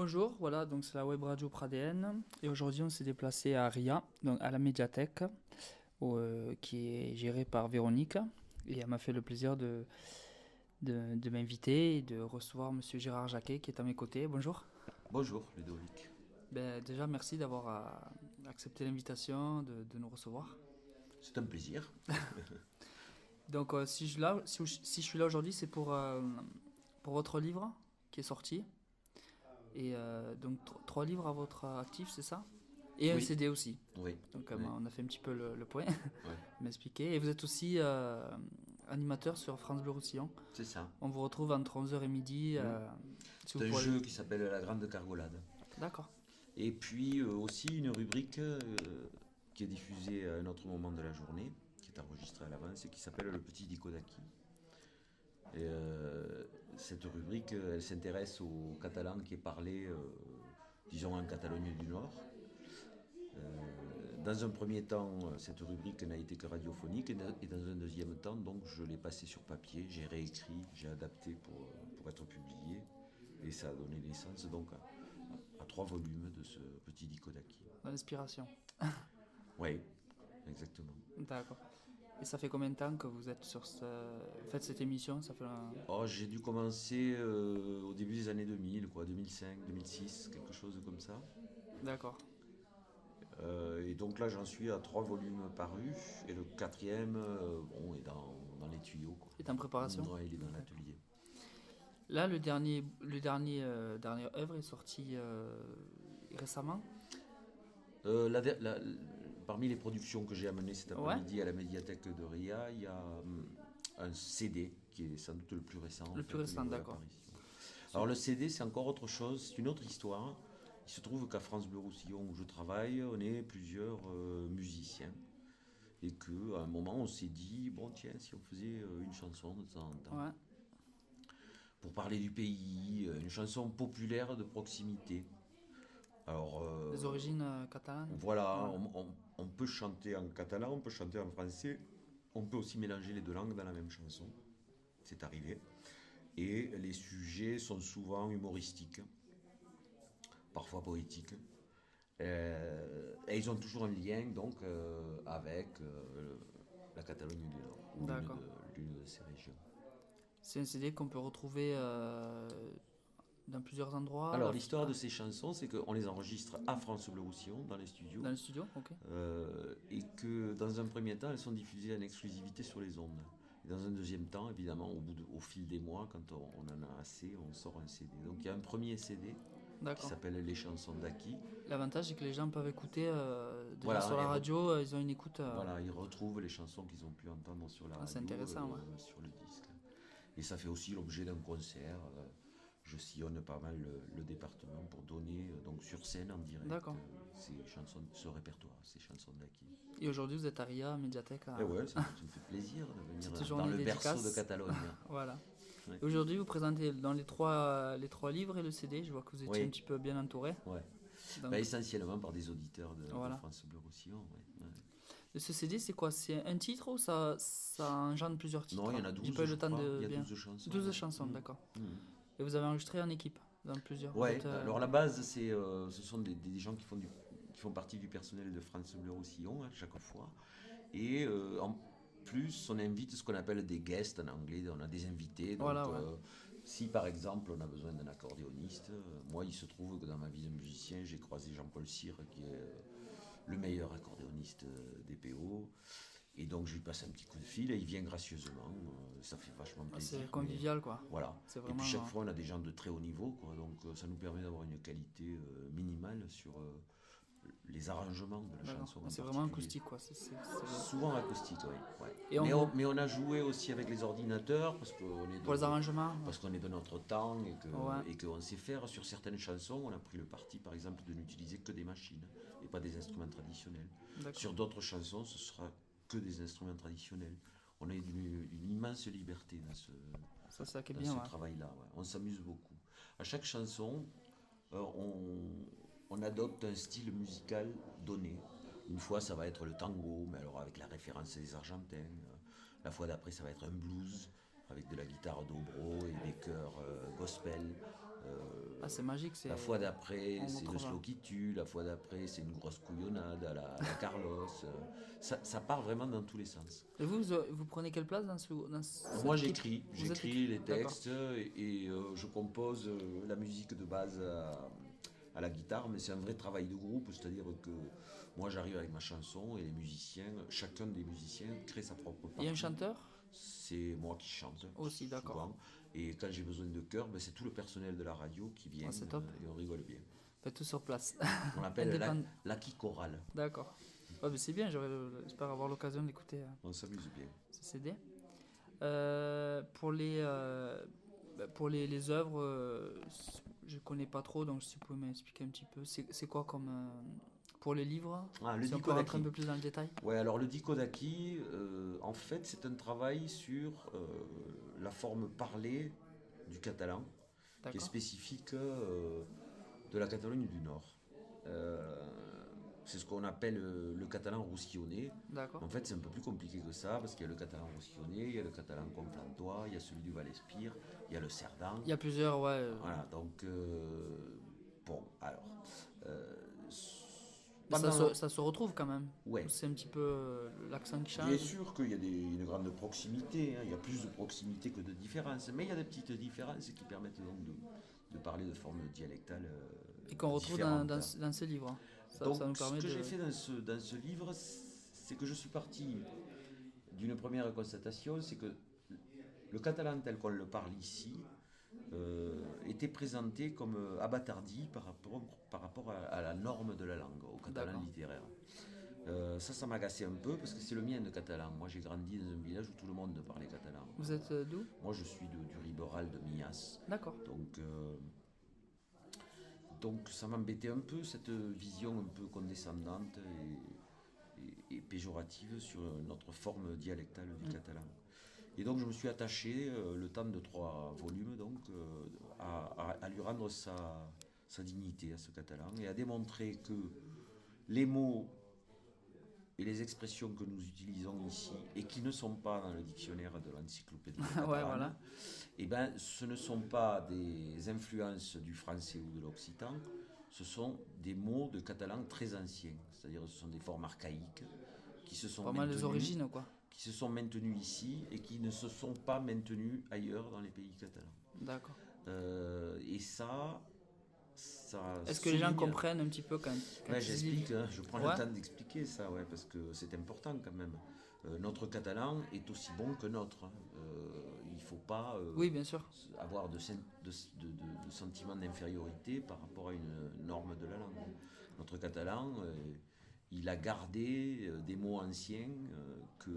Bonjour, voilà, donc c'est la web radio Pradn et aujourd'hui on s'est déplacé à RIA, donc à la médiathèque, qui est gérée par Véronique et elle m'a fait le plaisir de m'inviter et de recevoir Monsieur Gérard Jacquet qui est à mes côtés. Bonjour. Bonjour Ludovic. Ben, déjà merci d'avoir accepté l'invitation de nous recevoir. C'est un plaisir. Donc si je suis là aujourd'hui c'est pour votre livre qui est sorti et donc trois livres à votre actif, c'est ça? Et un Oui, CD aussi. oui, Donc oui, on a fait un petit peu le point, oui, m'expliquer. Et vous êtes aussi animateur sur France Bleu Roussillon. c'est ça. On vous retrouve entre 11 h et midi. Mm. Si C'est vous un pouvez... jeu qui s'appelle La Grande Cargolade. D'accord. Et puis aussi une rubrique qui est diffusée à un autre moment de la journée, qui est enregistrée à l'avance et qui s'appelle Le Petit Dicodaki. Et cette rubrique, elle s'intéresse au catalan qui est parlé, disons, en Catalogne du Nord. Dans un premier temps, cette rubrique n'a été que radiophonique et dans un deuxième temps, donc, je l'ai passée sur papier, j'ai réécrit, j'ai adapté pour être publié et ça a donné naissance donc à 3 volumes de ce petit Dicodaki. L'inspiration. Oui, exactement. D'accord. Et ça fait combien de temps que vous êtes faites cette émission? Ça fait Oh, j'ai dû commencer au début des années 2000, quoi, 2005, 2006, quelque chose comme ça. D'accord. Et donc là, j'en suis à 3 volumes parus et le quatrième, bon, est dans les tuyaux, quoi. Est en préparation? Ouais, il est dans D'accord. l'atelier. Là, dernière œuvre est sorti récemment. Parmi les productions que j'ai amenées cet Ouais. après-midi à la médiathèque de Ria, il y a un CD qui est sans doute le plus récent en Le plus fait, au récent, niveau d'accord. d'apparition. Alors le CD, c'est encore autre chose, c'est une autre histoire. Il se trouve qu'à France Bleu Roussillon où je travaille, on est plusieurs musiciens et qu'à un moment on s'est dit bon tiens si on faisait une chanson de temps en temps Ouais. pour parler du pays, une chanson populaire de proximité. Alors Des origines catalanes. voilà, Ouais. on peut chanter en catalan, on peut chanter en français, on peut aussi mélanger les deux langues dans la même chanson. C'est arrivé. Et les sujets sont souvent humoristiques, parfois poétiques. Et ils ont toujours un lien donc avec la Catalogne du Nord, ou D'accord. l'une de ces régions. C'est un CD qu'on peut retrouver dans plusieurs endroits Alors l'histoire de ces chansons, c'est qu'on les enregistre à France Bleu Roussillon, dans les studios, dans le studio, ok. et que dans un premier temps, elles sont diffusées en exclusivité sur les ondes. Et dans un deuxième temps, évidemment, au fil des mois, quand on en a assez, on sort un CD. Donc il y a un premier CD qui D'accord. s'appelle Les chansons d'Aki. L'avantage, c'est que les gens peuvent écouter déjà Voilà, sur la radio, ils ont une écoute. voilà, ils retrouvent les chansons qu'ils ont pu entendre sur la Ah, c'est radio, intéressant, ouais. sur le disque. Et ça fait aussi l'objet d'un concert. Je sillonne pas mal le département pour donner donc sur scène en direct D'accord. ces chansons, ce répertoire, ces chansons d'Aki. Et aujourd'hui, vous êtes à RIA, médiathèque. Et ouais, ça me fait plaisir de venir Cette dans journée le berceau de dédicace. Catalogne. Voilà. Ouais. Et aujourd'hui, vous présentez dans les trois livres et le CD. Je vois que vous étiez un Oui, petit peu bien entouré. ouais. Bah, Donc, essentiellement par des auditeurs de voilà. France Bleu Roussillon. Ouais, ouais. Et ce CD, c'est quoi? C'est un titre ou ça engendre plusieurs Non, titres? il y en a J'ai 12, pas eu je le temps crois. de Il y a bien. 12 chansons. 12 Ouais. chansons, Mhm. d'accord. Mhm. Et vous avez enregistré en équipe, dans plusieurs. Vous Ouais, êtes, alors la base, ce sont des gens qui font partie du personnel de France Bleu Roussillon à chaque fois. Et en plus, on invite ce qu'on appelle des guests en anglais, on a des invités. Donc, Voilà, ouais. si par exemple on a besoin d'un accordéoniste, moi il se trouve que dans ma vie de musicien, j'ai croisé Jean-Paul Cyr, qui est le meilleur accordéoniste des PO. Et donc je lui passe un petit coup de fil et il vient gracieusement, ça fait vachement plaisir. C'est Mais convivial, quoi. voilà. C'est Et puis vraiment. chaque fois on a des gens de très haut niveau, quoi, donc ça nous permet d'avoir une qualité minimale sur les arrangements de la D'accord. chanson en C'est vraiment particulier. acoustique, quoi. Souvent acoustique, oui. Ouais. Et Mais on a joué aussi avec les ordinateurs pour les arrangements, parce qu'on est de notre temps ouais. et qu'on sait faire. Sur certaines chansons, on a pris le parti, par exemple, de n'utiliser que des machines et pas des instruments traditionnels. D'accord. Sur d'autres chansons, ce sera que des instruments traditionnels. On a une immense liberté Ça qui est dans bien, ce ouais. travail-là. Ouais. On s'amuse beaucoup. À chaque chanson, euh, on, on adopte un style musical donné. Une fois, ça va être le tango, mais alors avec la référence des Argentins. La fois d'après, ça va être un blues avec de la guitare dobro et des chœurs gospel. Ah, c'est magique, c'est... La fois d'après, on c'est le retrouve un- slow qui tue. La fois d'après, c'est une grosse couillonnade à la Carlos. Ça part vraiment dans tous les sens. Et vous prenez quelle place dans Moi, cette équipe? j'écris. Vous êtes J'écris écrit? les D'accord. textes et je compose la musique de base à la guitare. Mais c'est un vrai travail de groupe. C'est-à-dire que moi, j'arrive avec ma chanson et les musiciens, chacun des musiciens crée sa propre Il y a un partie. chanteur C'est moi qui chante aussi, d'accord. souvent. Et quand j'ai besoin de chœur, ben, c'est tout le personnel de la radio qui vient Ah, c'est top. et on rigole bien. Faites tout sur place. On l'appelle Indépend- l'Aki Choral. D'accord. Ouais, mais c'est bien, j'espère avoir l'occasion d'écouter On s'amuse bien. ce CD. Pour les œuvres, je connais pas trop, donc si vous pouvez m'expliquer un petit peu, c'est quoi comme pour les livres, Ah, le si on peut rentrer un Dikodaki. peu plus dans le détail. Ouais, alors le Dikodaki, en fait, c'est un travail sur la forme parlée du catalan, qui est D'accord. spécifique de la Catalogne du Nord. Euh, c'est ce qu'on appelle le catalan roussillonné. D'accord. En fait, c'est un peu plus compliqué que ça, parce qu'il y a le catalan roussillonné, il y a le catalan conflantois, il y a celui du Val-Espire, il y a le cerdan. Il y a plusieurs, ouais. Voilà, donc, bon, alors. euh, Mais pendant- ça se retrouve quand même. Ouais, C'est un petit peu l'accent qui bien change. sûr qu'il y a une grande proximité, hein, il y a plus de proximité que de différence, mais il y a des petites différences qui permettent donc de parler de forme dialectale Et qu'on retrouve différente. dans ces livres. Donc, Ça nous ce permet que de. j'ai fait dans ce livre, c'est que je suis parti d'une première constatation, c'est que le catalan tel qu'on le parle ici était présenté comme abattardi par rapport à la norme de la langue, au catalan D'accord. littéraire. Ça m'agaçait un peu parce que c'est le mien de catalan. Moi, j'ai grandi dans un village où tout le monde parlait catalan. Vous êtes d'où? Moi, je suis du Riberal de Mias. D'accord. Donc ça m'embêtait un peu, cette vision un peu condescendante et péjorative sur notre forme dialectale du catalan. Et donc je me suis attaché, le temps de 3 volumes, donc, à lui rendre sa dignité à ce catalan et à démontrer que les mots et les expressions que nous utilisons ici et qui ne sont pas dans le dictionnaire de l'encyclopédie catalane, Ouais, voilà. eh ben, ce ne sont pas des influences du français ou de l'occitan, ce sont des mots de catalan très anciens, c'est-à-dire ce sont des formes archaïques qui se sont Pas mal les maintenues, origines, quoi. qui se sont maintenues ici et qui ne se sont pas maintenues ailleurs dans les pays catalans. D'accord. Et ça Est-ce que les gens souligne- comprennent un petit peu quand Ouais, ils j'explique, lisent? hein, je prends Ouais. le temps d'expliquer ça, ouais, parce que c'est important quand même. Notre catalan est aussi bon que notre, hein. Il ne faut pas Oui, bien sûr. avoir de sentiment d'infériorité par rapport à une norme de la langue. Notre catalan, il a gardé des mots anciens que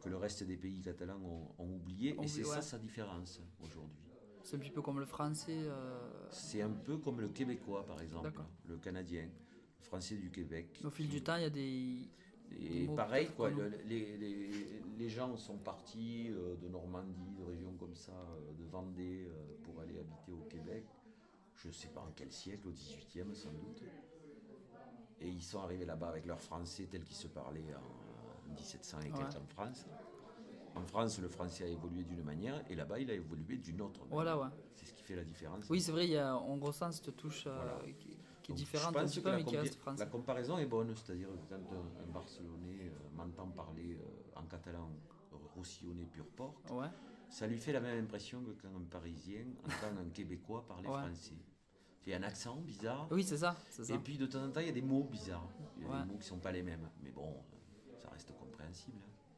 le reste des pays catalans ont oubliés, et c'est Ouais. ça sa différence aujourd'hui. C'est un petit peu comme le français. C'est un peu comme le québécois, par exemple, D'accord. le canadien, le français du Québec. Au fil qui- du temps, il y a des Et mots pareil, peut-être quoi, qu'on- les gens sont partis de Normandie, de régions comme ça, de Vendée, pour aller habiter au Québec. Je ne sais pas en quel siècle, au 18e sans doute. Et ils sont arrivés là-bas avec leur français tel qu'il se parlait en 1700 et quelques en France. En France, le français a évolué d'une manière, et là-bas, il a évolué d'une autre manière. Voilà, ouais. C'est ce qui fait la différence. Oui, c'est vrai, on ressent cette touche Voilà. qui est Donc, différente je un pense petit que peu, mais qui reste la français. comparaison est bonne, c'est-à-dire que quand un Barcelonais m'entend parler en catalan roussillonné pur porc, Ouais. ça lui fait la même impression que quand un Parisien entend un Québécois parler Ouais. français. Il y a un accent bizarre, Oui, c'est ça. C'est ça. et puis de temps en temps, il y a des mots bizarres. Il y a Ouais. des mots qui ne sont pas les mêmes, mais bon, ça reste compréhensible.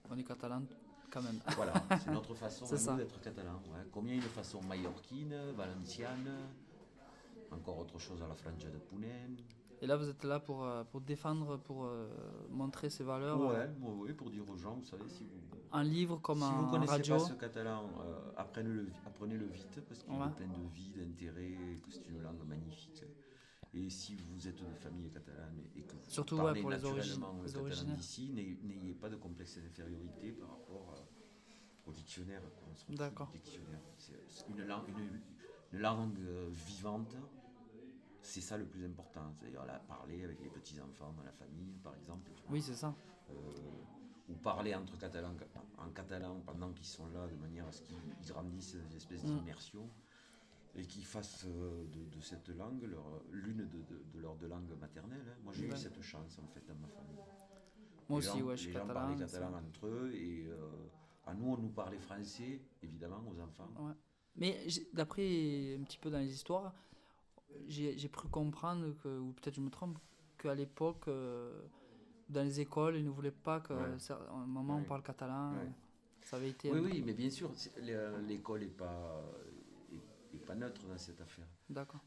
On est catalan quand même. Voilà, c'est notre façon C'est à ça. nous d'être catalan. Ouais. Combien une façon mallorquine, valenciane, encore autre chose à la franja de Ponent. Et là, vous êtes là pour défendre, pour montrer ces valeurs Ouais, pour dire aux gens, vous savez, si vous en livre comme si vous en connaissez radio. pas ce catalan, apprenez-le vite parce qu'il Ouais. est plein de vie, d'intérêt, et que c'est une langue magnifique. Et si vous êtes de famille catalane et que vous Surtout, parlez ouais, pour les naturellement le les catalan originaires. d'ici, n'ayez pas de complexe d'infériorité par rapport au dictionnaire. Quoi. On se retrouve D'accord. du dictionnaire. C'est une langue vivante. C'est ça le plus important, c'est-à-dire parler avec les petits-enfants dans la famille, par exemple. Tu vois. Oui, c'est ça. Ou parler entre catalans en catalan pendant qu'ils sont là, de manière à ce qu'ils grandissent des espèces d'immersion. et qui fassent de cette langue l'une de leurs deux langues maternelles. Hein. Moi, j'ai eu cette chance, en fait, dans ma famille. Moi aussi, ouais, je suis Les gens catalan. parlaient catalan entre eux, et à nous, on nous parlait français, évidemment, aux enfants. Ouais. Mais d'après un petit peu dans les histoires, j'ai cru comprendre, ou peut-être je me trompe, qu'à l'époque, dans les écoles, ils ne voulaient pas qu'à un moment on parle catalan. Ouais. Ça avait été. Oui, mais bien sûr, l'école n'est pas neutre dans cette affaire. D'accord.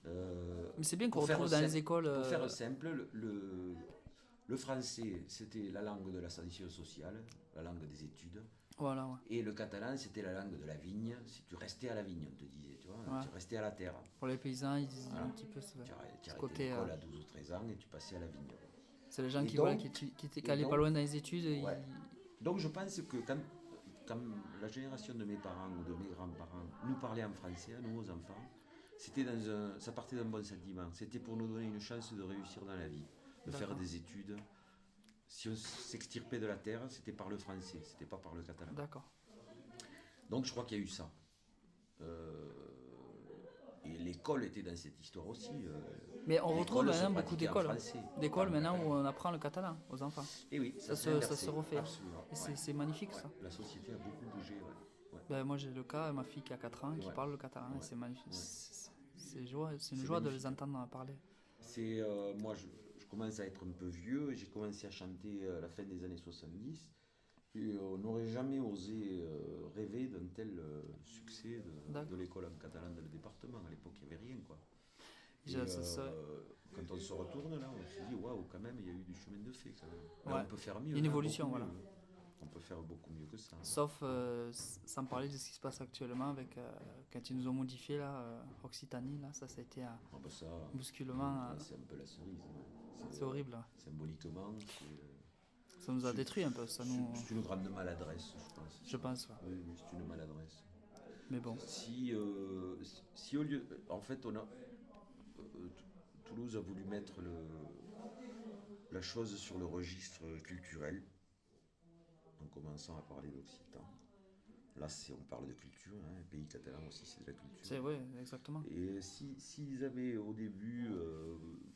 Mais c'est bien qu'on retrouve dans les écoles. Pour faire simple, le français, c'était la langue de l'ascension sociale, la langue des études. Voilà, ouais. Et le catalan, c'était la langue de la vigne. Si tu restais à la vigne, on te disait, tu vois, tu restais à la terre. Pour les paysans, ils disaient un petit peu tu arrêtais côté. L'école à 12 ou 13 ans et tu passais à la vigne. C'est les gens qui allaient pas loin dans les études. Donc je pense que quand la génération de mes parents ou de mes grands-parents nous parlait en français, à nous, aux enfants, ça partait d'un bon sentiment. C'était pour nous donner une chance de réussir dans la vie, de faire des études. Si on s'extirpait de la terre, c'était par le français, c'était pas par le catalan. D'accord. Donc je crois qu'il y a eu ça. Et l'école était dans cette histoire aussi. Mais on retrouve maintenant beaucoup d'écoles. D'écoles maintenant où on apprend le catalan aux enfants. Et oui, ça se refait. Absolument. Et c'est magnifique ça. La société a beaucoup bougé. Ben, moi j'ai le cas, ma fille qui a 4 ans qui parle le catalan. Et c'est magnifique. C'est une joie de les entendre parler. Moi je commence à être un peu vieux. J'ai commencé à chanter à la fin des années 70. Et on n'aurait jamais osé rêver d'un tel succès de l'école en catalan dans le département. À l'époque, il n'y avait rien, quoi. Quand on se retourne là, on se dit waouh, quand même, il y a eu du chemin de fait. Quand même. On peut faire mieux. Une évolution, voilà. On peut faire beaucoup mieux que ça. Sauf sans parler de ce qui se passe actuellement avec quand ils nous ont modifié là, Occitanie, là, ça a été un bousculement. C'est un peu la cerise. C'est horrible. Là. Symboliquement, ça nous a détruit un peu. C'est une grande maladresse, je pense. Je pense, ouais. Oui, c'est une maladresse. Mais bon. Si au lieu... En fait, Toulouse a voulu mettre la chose sur le registre culturel, en commençant à parler d'occitan. Là, on parle de culture, hein. Le pays catalan aussi, c'est de la culture. C'est oui, exactement. Et s'ils avaient au début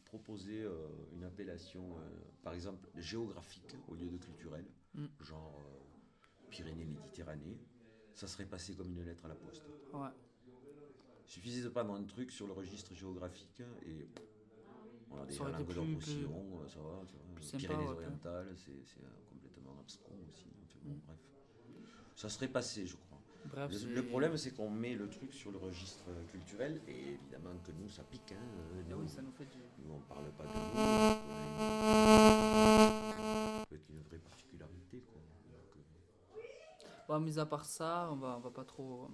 proposé une appellation, par exemple, géographique au lieu de culturel, genre Pyrénées-Méditerranée, ça serait passé comme une lettre à la poste. Ouais. Il suffisait de prendre un truc sur le registre géographique et on a déjà la Languedoc-Roussillon, ça va, Pyrénées-Orientales, c'est complètement abscon aussi. Enfin, bon, bref. Ça serait passé, je crois. Bref, le problème, c'est qu'on met le truc sur le registre culturel et évidemment que nous, ça pique. Hein, oui, ça nous fait du... Nous, on parle pas de nous. Avec une vraie particularité, quoi. Bon, mis à part ça, on va pas trop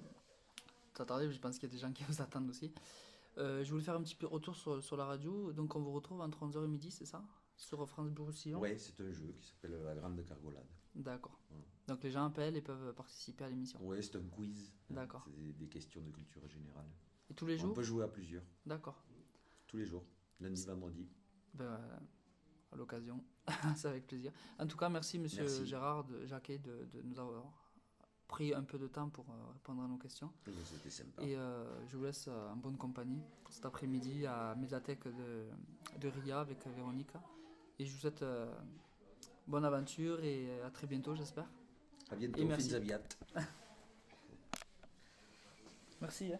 s'attarder, je pense qu'il y a des gens qui vous attendent aussi. Je voulais faire un petit peu retour sur la radio. Donc on vous retrouve entre 11h et midi, c'est ça? Sur France Bleu Roussillon? Oui, c'est un jeu qui s'appelle La Grande Cargolade. D'accord. Voilà. Donc les gens appellent et peuvent participer à l'émission? Oui, c'est un quiz. D'accord. C'est des questions de culture générale. Et tous les jours? On peut jouer à plusieurs. D'accord. Tous les jours, lundi, vendredi. Ben, à l'occasion, c'est avec plaisir. En tout cas, merci Monsieur Gérard Jacquet de nous avoir pris un peu de temps pour répondre à nos questions. C'était sympa. Et je vous laisse en bonne compagnie cet après-midi à Médiathèque de Ria avec Véronique. Et je vous souhaite bonne aventure et à très bientôt, j'espère. À bientôt, et merci. Fins aviat. Merci. Hein.